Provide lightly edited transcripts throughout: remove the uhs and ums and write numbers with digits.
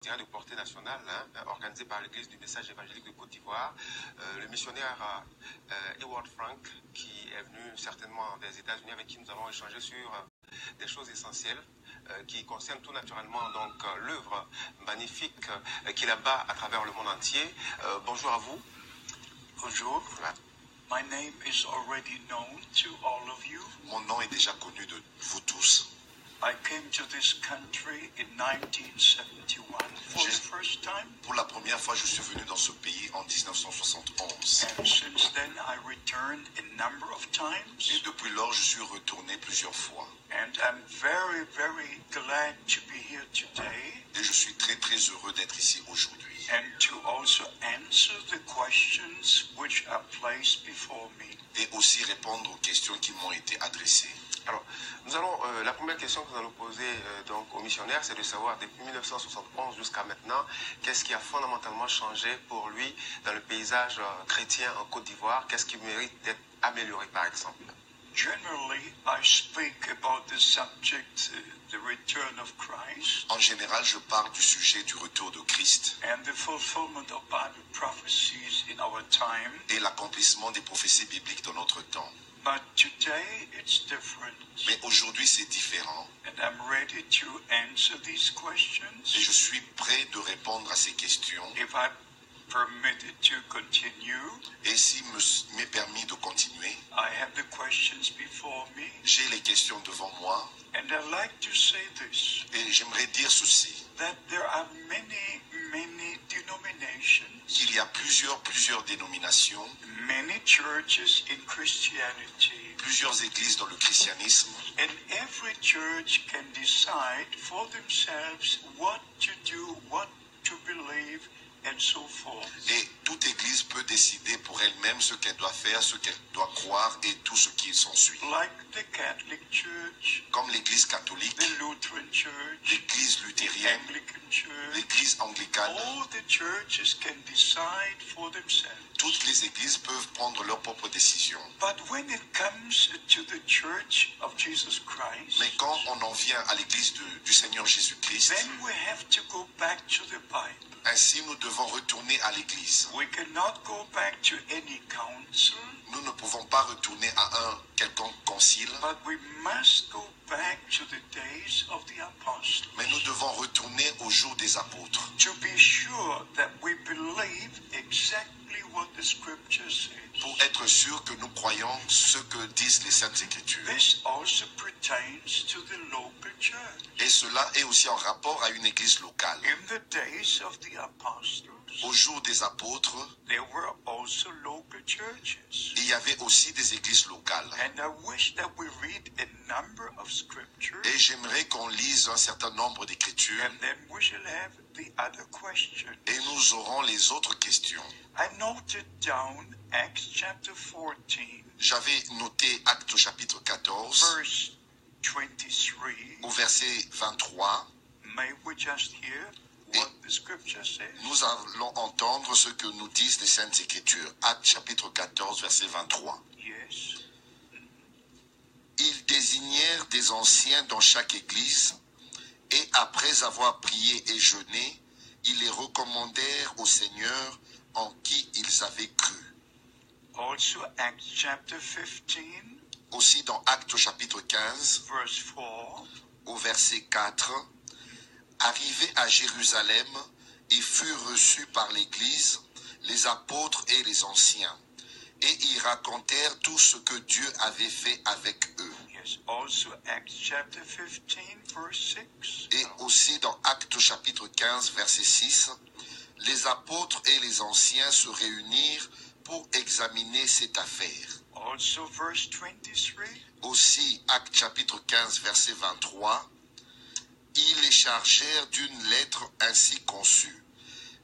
de portée nationale, organisé par l'Église du Message évangélique de Côte d'Ivoire. Le missionnaire Eward Frank, qui est venu certainement des États-Unis, avec qui nous allons échanger sur des choses essentielles qui concernent tout naturellement donc l'œuvre magnifique qu'il abat à travers le monde entier. Bonjour à vous. Bonjour. My name is already known to all of you. Mon nom est déjà connu de vous tous. I came to this country in 1971 for the first time. Pour la première fois, je suis venu dans ce pays en 1971. And since then, I returned a number of times. Et depuis lors, je suis retourné plusieurs fois. And I'm very, very glad to be here today. Et je suis très, très heureux d'être ici aujourd'hui. And to also answer the questions which are placed before me. Et aussi répondre aux questions qui m'ont été adressées. Alors, nous allons, la première question que nous allons poser donc aux missionnaires, c'est de savoir depuis 1971 jusqu'à maintenant, qu'est-ce qui a fondamentalement changé pour lui dans le paysage chrétien en Côte d'Ivoire, qu'est-ce qui mérite d'être amélioré par exemple. Generally, I speak about the subject, the return of Christ. En général, je parle du sujet du retour de Christ. And the fulfillment of Bible prophecies in our time. Et l'accomplissement des prophéties bibliques dans notre temps. But today it's different. Mais aujourd'hui, c'est différent. And I'm ready to answer these questions. Et je suis prêt de répondre à ces questions. If I'm permitted to continue. Et si m'est permis de continuer. I have the questions before me. J'ai les questions devant moi. And I'd like to say this. Et j'aimerais dire ceci. That there are many denominations. Il y a plusieurs dénominations. Many churches in Christianity. Plusieurs églises dans le christianisme. And every church can decide for themselves what to do, what to believe, and so forth. Et toute église peut décider pour elle-même ce qu'elle doit faire, ce qu'elle doit croire et tout ce qui s'ensuit. Like the Catholic Church, comme l'église catholique, the Lutheran Church, l'église luthérienne, the Anglican Church, l'église anglicane. All the churches can decide for themselves. Toutes les églises peuvent prendre leurs propres décisions. But when it comes to the Church of Jesus Christ, mais quand on en vient à l'église du Seigneur Jésus-Christ, then we have to go back to the Bible. Ainsi, nous devons retourner à l'église. We cannot go back to any council. Nous ne pouvons pas retourner à un quelconque concile. But we must go back to the days of the apostles. Mais nous devons retourner au jour des apôtres. To be sure that we believe exactly what the scripture says. Pour être sûr que nous croyons ce que disent les Saintes Écritures. This also pertains to the local church. Et cela est aussi en rapport à une église locale. In the days of the apostles, au jour des apôtres, there were also local churches. Il y avait aussi des églises locales. And I wish that we read a number of scriptures. Et j'aimerais qu'on lise un certain nombre d'écritures. And then we shall have the other questions. Et nous aurons les autres questions. I noted down Acts chapter 14. J'avais noté Actes chapitre 14. Verse 23. Au verset 23. May we just hear what the scripture says? Nous allons entendre ce que nous disent les Saintes Écritures. Actes chapitre 14, verset 23. Yes. Ils désignèrent des anciens dans chaque église, et après avoir prié et jeûné, ils les recommandèrent au Seigneur en qui ils avaient cru. Also Acts chapter 15. Aussi dans Actes chapitre 15, verse 4. Au verset 4, arrivés à Jérusalem, ils furent reçus par l'Église, les apôtres et les anciens, et ils racontèrent tout ce que Dieu avait fait avec eux. Yes, also Acts chapter 15, verse 6. Et aussi dans Actes chapitre 15, verset 6, les apôtres et les anciens se réunirent pour examiner cette affaire. Also verse 23. Aussi Actes chapitre 15, verset 23, ils les chargèrent d'une lettre ainsi conçue.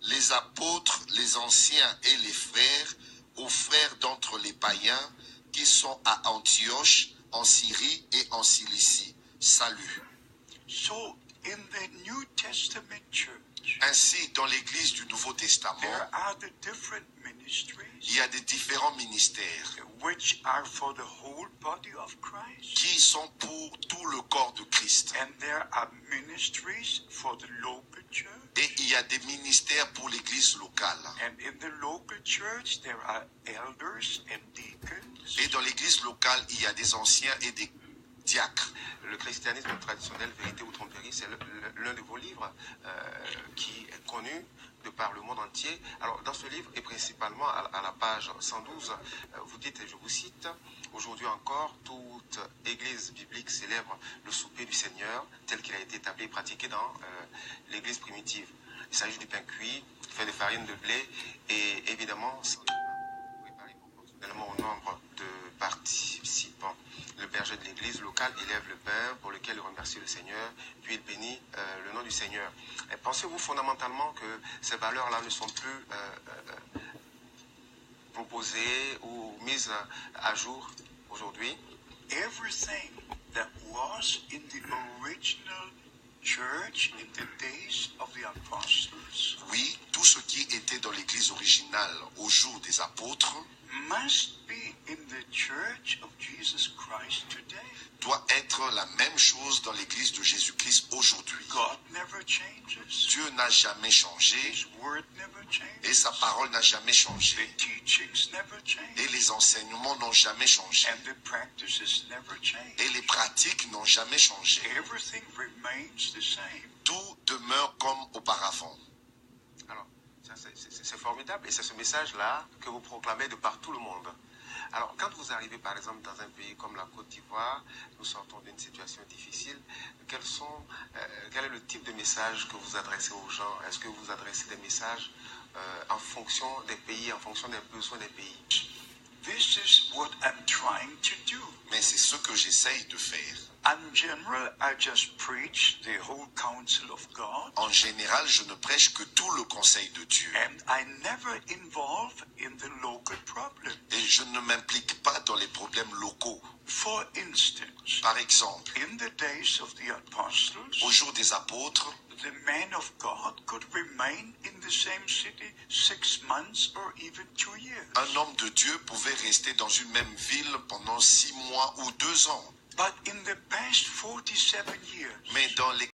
Les apôtres, les anciens et les frères, aux frères d'entre les païens qui sont à Antioche, en Syrie et en Cilicie. Salut. So in the New Testament church, Ainsi, dans l'Église du Nouveau Testament, there are the different ministries. Il y a des différents ministères which are for the whole body of Christ. qui sont pour tout le corps de Christ. And there are ministries for the local church. Et il y a des ministères pour l'église locale. And in the local church, there are elders and deacons. Et dans l'église locale, il y a des anciens et des diacres. Le christianisme traditionnel, vérité ou tromperie, c'est l'un de vos livres qui est connu de par le monde entier. Alors, dans ce livre, et principalement à la page 112, vous dites, et je vous cite, « Aujourd'hui encore, toute église biblique célèbre le souper du Seigneur tel qu'il a été établi et pratiqué dans l'église primitive. Il s'agit du pain cuit, fait de farine de blé et évidemment, préparé proportionnellement au nombre de participants. Le berger de l'église locale élève le pain pour lequel il remercie le Seigneur, puis il bénit le nom du Seigneur. Et pensez-vous fondamentalement que ces valeurs-là ne sont plus proposées ou mises à jour aujourd'hui? Everything that was in the original church in the days of the apostles Oui, tout ce qui était dans l'église originale au jour des apôtres must be in the church of Jesus Christ today. doit être la même chose dans l'église de Jésus-Christ aujourd'hui. God never changes. Dieu n'a jamais changé His word never changes. et sa parole n'a jamais changé. The teachings never change. Et les enseignements n'ont jamais changé. And the practices never change. Et les pratiques n'ont jamais changé. Everything remains the same. Tout demeure comme auparavant. Alors, c'est formidable et c'est ce message-là que vous proclamez de par tout le monde. Alors, quand vous arrivez par exemple dans un pays comme la Côte d'Ivoire, nous sortons d'une situation difficile, quel est le type de message que vous adressez aux gens? Est-ce que vous adressez des messages en fonction des pays, en fonction des besoins des pays? This is what I'm trying to do. Mais c'est ce que j'essaye de faire. In general, I just preach the whole counsel of God. En général, je ne prêche que tout le conseil de Dieu. And I never involve in the local problem. Et je ne m'implique pas dans les problèmes locaux. For instance, Par exemple, in the days of the apostles, au jour des apôtres, the man of God could remain in the same city 6 months or even 2 years. un homme de Dieu pouvait rester dans une même ville pendant 6 mois ou 2 ans. But in the past 47 years, Mais dans les